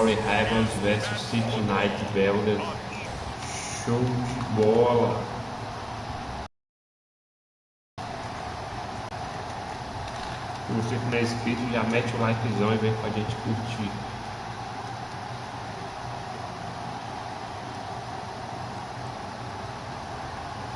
Baltimore Ravens versus Cincinnati Bengals. Show de bola! Se você que não é inscrito, já mete o likezão e vem com a gente curtir.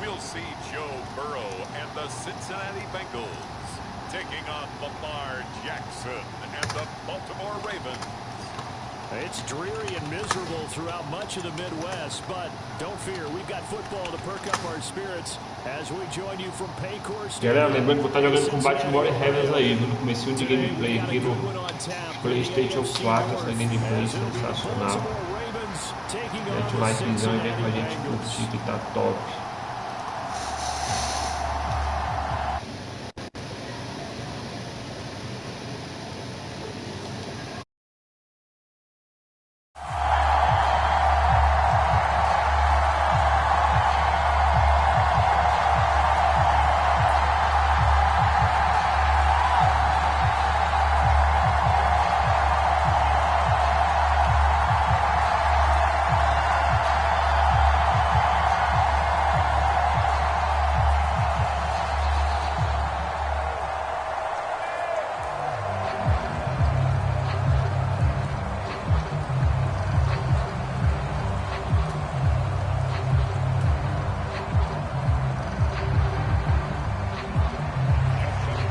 We'll see Joe Burrow and the Cincinnati Bengals taking on Lamar Jackson and the Baltimore Ravens. It's dreary and miserable throughout much of the Midwest, but don't fear, we've got football to perk up our spirits as we join you from Paycor. Galera, lembrando que vou estar jogando com Baltimore Ravens aí, no comecinho de gameplay aqui no PlayStation 4, essa gameplay sensacional. Mete o likezão e vem com a gente curtir que tá top.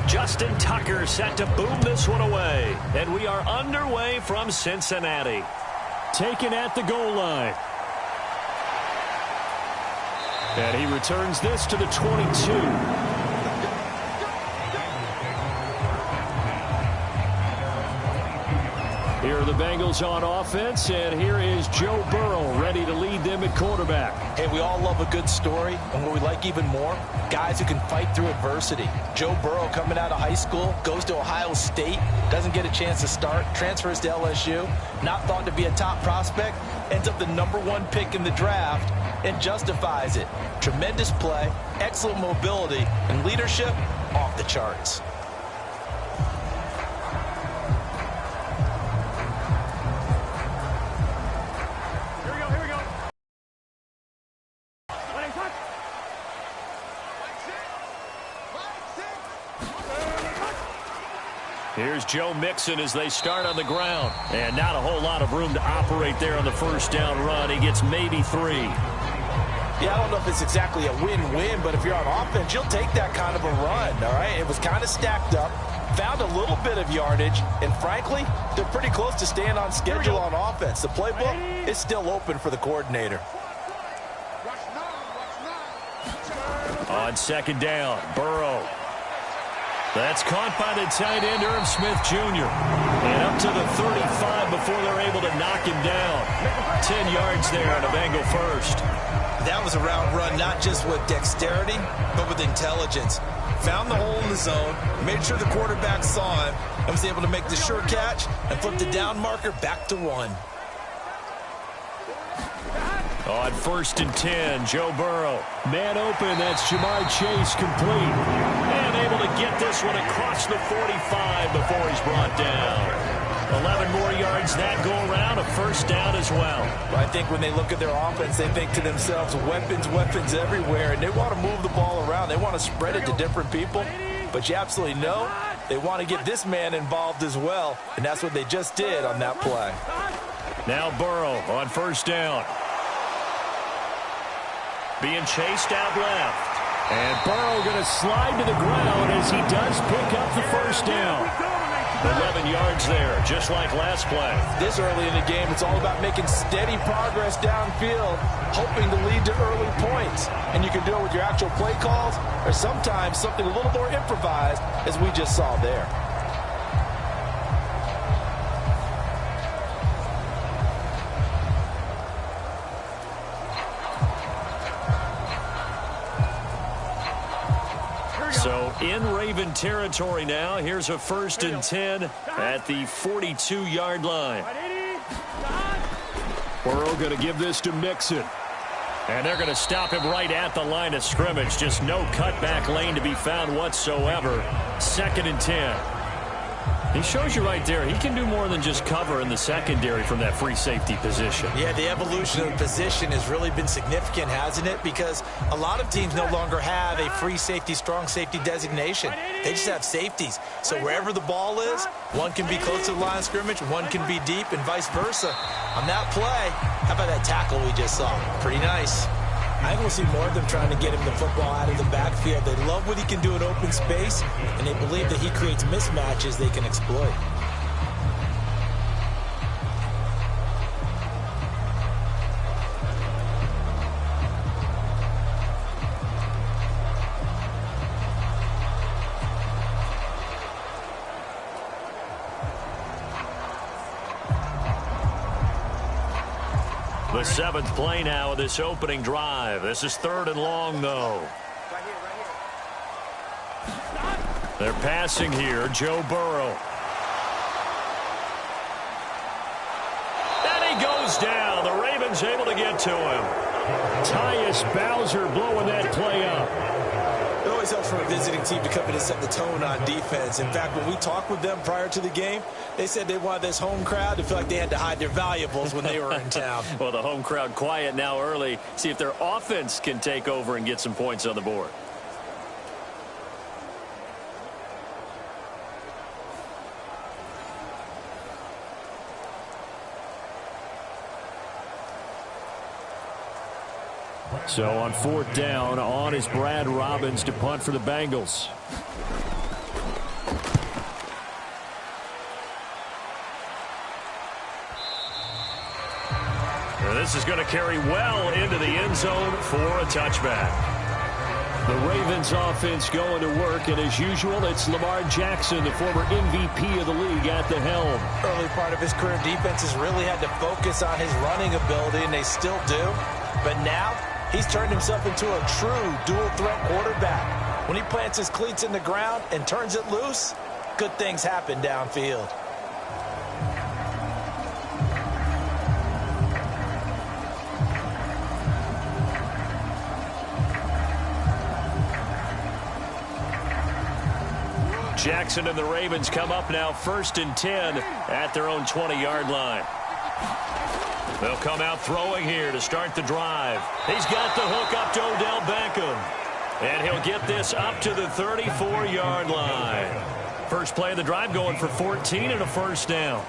Justin Tucker set to boom this one away. And we are underway from Cincinnati. Taken at the goal line. And he returns this to the 22. Here are the Bengals on offense, and here is Joe Burrow ready to lead them at quarterback. Hey, we all love a good story, and what we like even more, guys who can fight through adversity. Joe Burrow coming out of high school, goes to Ohio State, doesn't get a chance to start, transfers to LSU, not thought to be a top prospect, ends up the #1 pick in the draft, and justifies it. Tremendous play, excellent mobility, and leadership off the charts. Here's Joe Mixon as they start on the ground. And not a whole lot of room to operate there on the first down run. He gets maybe 3. Yeah, I don't know if it's exactly a win-win, but if you're on offense, you'll take that kind of a run, all right? It was kind of stacked up, found a little bit of yardage, and frankly, they're pretty close to staying on schedule on offense. The playbook is still open for the coordinator. On second down, Burrow. That's caught by the tight end, Irv Smith Jr. And up to the 35 before they're able to knock him down. 10 yards there on a Bengal first. That was a route run, not just with dexterity, but with intelligence. Found the hole in the zone, made sure the quarterback saw him, and was able to make the sure catch and flip the down marker back to 1. On 1st and 10, Joe Burrow. Man open, that's Jamar Chase complete. And able to get this one across the 45 before he's brought down. 11 more yards that go around, a first down as well. I think when they look at their offense, they think to themselves, weapons, weapons everywhere, and they want to move the ball around. They want to spread it to different people, but you absolutely know they want to get this man involved as well, and that's what they just did on that play. Now Burrow on first down. Being chased out left. And Burrow going to slide to the ground as he does pick up the first down. 11 yards there, just like last play. This early in the game, it's all about making steady progress downfield, hoping to lead to early points. And you can do it with your actual play calls, or sometimes something a little more improvised, as we just saw there. So in Raven territory now. Here's a 1st and 10 at the 42-yard line. Burrow going to give this to Mixon. And they're going to stop him right at the line of scrimmage. Just no cutback lane to be found whatsoever. 2nd and 10. He shows you right there, he can do more than just cover in the secondary from that free safety position. Yeah, the evolution of the position has really been significant, hasn't it? Because a lot of teams no longer have a free safety, strong safety designation. They just have safeties. So wherever the ball is, one can be close to the line of scrimmage, one can be deep, and vice versa. On that play, how about that tackle we just saw? Pretty nice. I think we'll see more of them trying to get him the football out of the backfield. They love what he can do in open space, and they believe that he creates mismatches they can exploit. The 7th play now of this opening drive. This is 3rd and long, though. They're passing here. Joe Burrow. And he goes down. The Ravens able to get to him. Tyus Bowser blowing that play up. It always helps for a visiting team to come in and set the tone on defense. In fact, when we talked with them prior to the game, they said they wanted this home crowd to feel like they had to hide their valuables when they were in town. Well, the home crowd quiet now early. See if their offense can take over and get some points on the board. So on 4th down, on is Brad Robbins to punt for the Bengals. Now this is going to carry well into the end zone for a touchback. The Ravens offense going to work, and as usual, it's Lamar Jackson, the former MVP of the league, at the helm. Early part of his career, defenses really had to focus on his running ability, and they still do. But now, he's turned himself into a true dual-threat quarterback. When he plants his cleats in the ground and turns it loose, good things happen downfield. Jackson and the Ravens come up now 1st and 10 at their own 20-yard line. They'll come out throwing here to start the drive. He's got the hook up to Odell Beckham. And he'll get this up to the 34-yard line. First play of the drive going for 14 and a first down.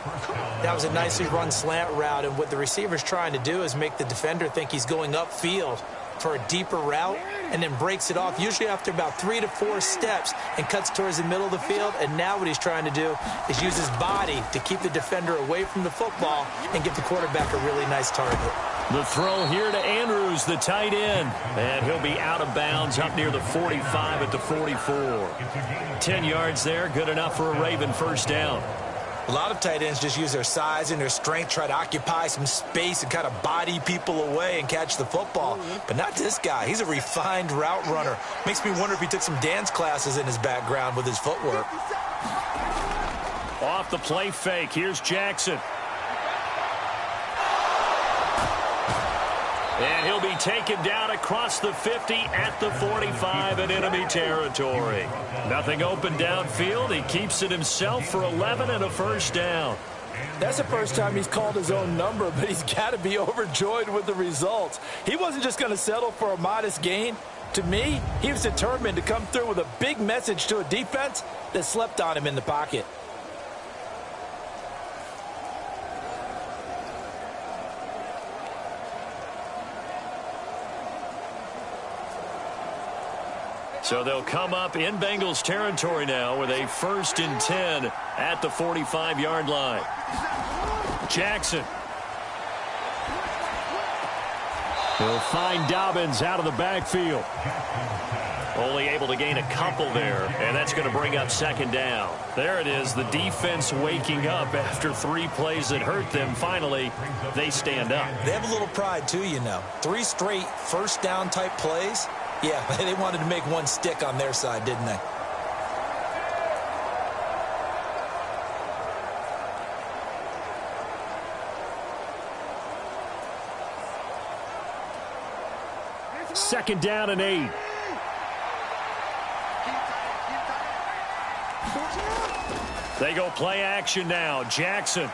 That was a nicely run slant route, and what the receiver's trying to do is make the defender think he's going upfield for a deeper route, and then breaks it off, usually after about 3 to 4 steps, and cuts towards the middle of the field. And now what he's trying to do is use his body to keep the defender away from the football and give the quarterback a really nice target. The throw here to Andrews, the tight end. And he'll be out of bounds up near the 45 at the 44. 10 yards there, good enough for a Raven first down. A lot of tight ends just use their size and their strength, try to occupy some space and kind of body people away and catch the football. But not this guy. He's a refined route runner. Makes me wonder if he took some dance classes in his background with his footwork. Off the play fake, here's Jackson. And he'll be taken down across the 50 at the 45 in enemy territory. Nothing open downfield. He keeps it himself for 11 and a first down. That's the first time he's called his own number, but he's got to be overjoyed with the results. He wasn't just going to settle for a modest gain. To me, he was determined to come through with a big message to a defense that slept on him in the pocket. So they'll come up in Bengals territory now with a 1st and 10 at the 45-yard line. Jackson. He'll find Dobbins out of the backfield. Only able to gain a couple there, and that's going to bring up 2nd down. There it is, the defense waking up after 3 plays that hurt them. Finally, they stand up. They have a little pride, too, you know. 3 straight first down type plays. Yeah, they wanted to make one stick on their side, didn't they? Second down and 8. They go play action now. Jackson.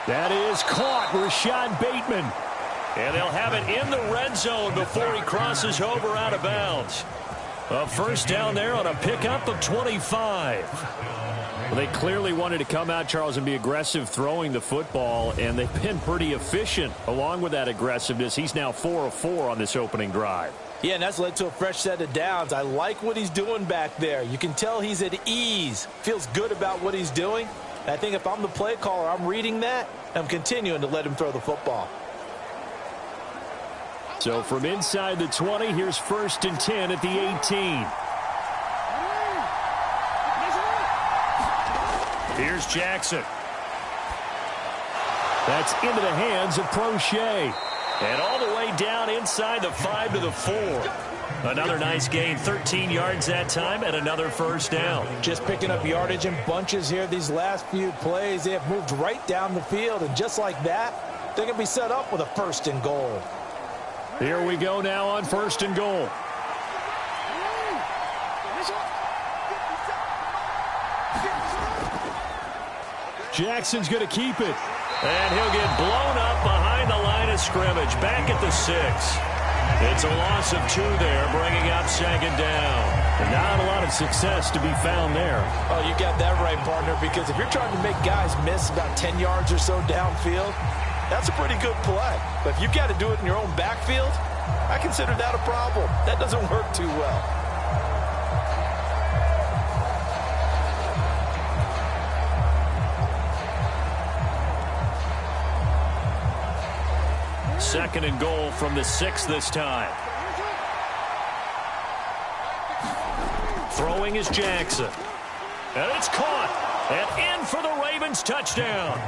That is caught. Rashad Bateman. And they'll have it in the red zone before he crosses over out of bounds. A first down there on a pickup of 25. Well, they clearly wanted to come out, Charles, and be aggressive throwing the football, and they've been pretty efficient along with that aggressiveness. He's now 4 of 4 on this opening drive. Yeah, and that's led to a fresh set of downs. I like what he's doing back there. You can tell he's at ease, feels good about what he's doing. I think if I'm the play caller, I'm reading that, and I'm continuing to let him throw the football. So from inside the 20, here's 1st and 10 at the 18. Here's Jackson. That's into the hands of Prochet. And all the way down inside the 5 to the 4. Another nice gain, 13 yards that time, and another first down. Just picking up yardage in bunches here these last few plays. They have moved right down the field, and just like that, they're going to be set up with a 1st and goal. Here we go now on 1st and goal. Jackson's going to keep it. And he'll get blown up behind the line of scrimmage. Back at the 6. It's a loss of 2 there, bringing up 2nd down. And not a lot of success to be found there. Oh, you got that right, partner, because if you're trying to make guys miss about 10 yards or so downfield, that's a pretty good play. But if you've got to do it in your own backfield, I consider that a problem. That doesn't work too well. Second and goal from the 6 this time. Throwing is Jackson. And it's caught. And in for the Ravens touchdown.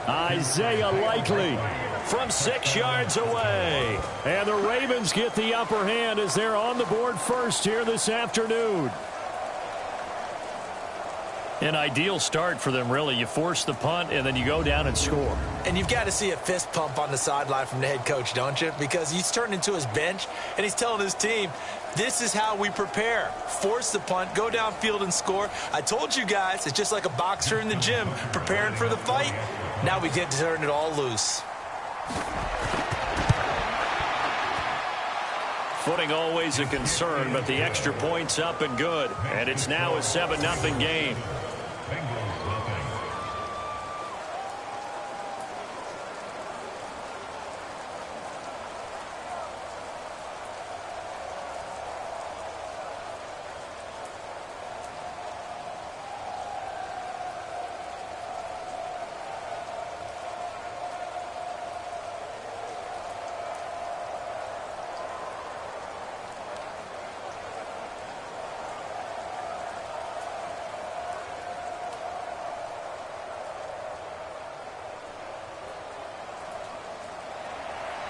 Isaiah Likely from 6 yards away. And the Ravens get the upper hand as they're on the board first here this afternoon. An ideal start for them, really. You force the punt, and then you go down and score. And you've got to see a fist pump on the sideline from the head coach, don't you? Because he's turned into his bench, and he's telling his team, this is how we prepare. Force the punt, go downfield and score. I told you guys, it's just like a boxer in the gym preparing for the fight. Now we get to turn it all loose. Footing always a concern, but the extra point's up and good. And it's now a 7-0 game.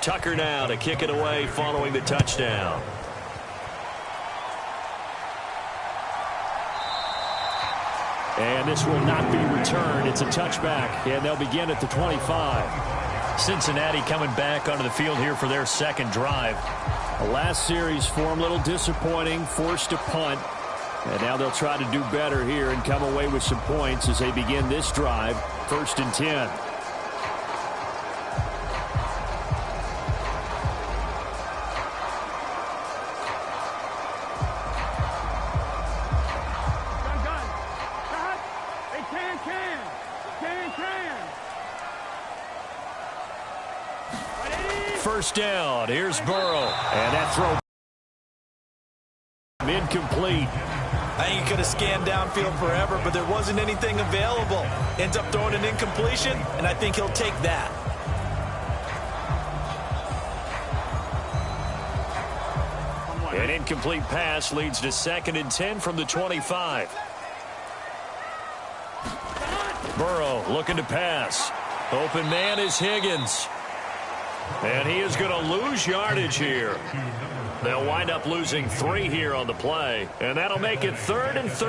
Tucker now to kick it away following the touchdown. And this will not be returned. It's a touchback, and they'll begin at the 25. Cincinnati coming back onto the field here for their second drive. The last series for them, a little disappointing, forced a punt. And now they'll try to do better here and come away with some points as they begin this drive, 1st and 10. First down. Here's Burrow. And that throw incomplete. I think he could have scanned downfield forever, but there wasn't anything available. Ends up throwing an incompletion, and I think he'll take that. An incomplete pass leads to 2nd and 10 from the 25. Burrow looking to pass. Open man is Higgins. And he is going to lose yardage here. They'll wind up losing 3 here on the play. And that'll make it 3rd and 13.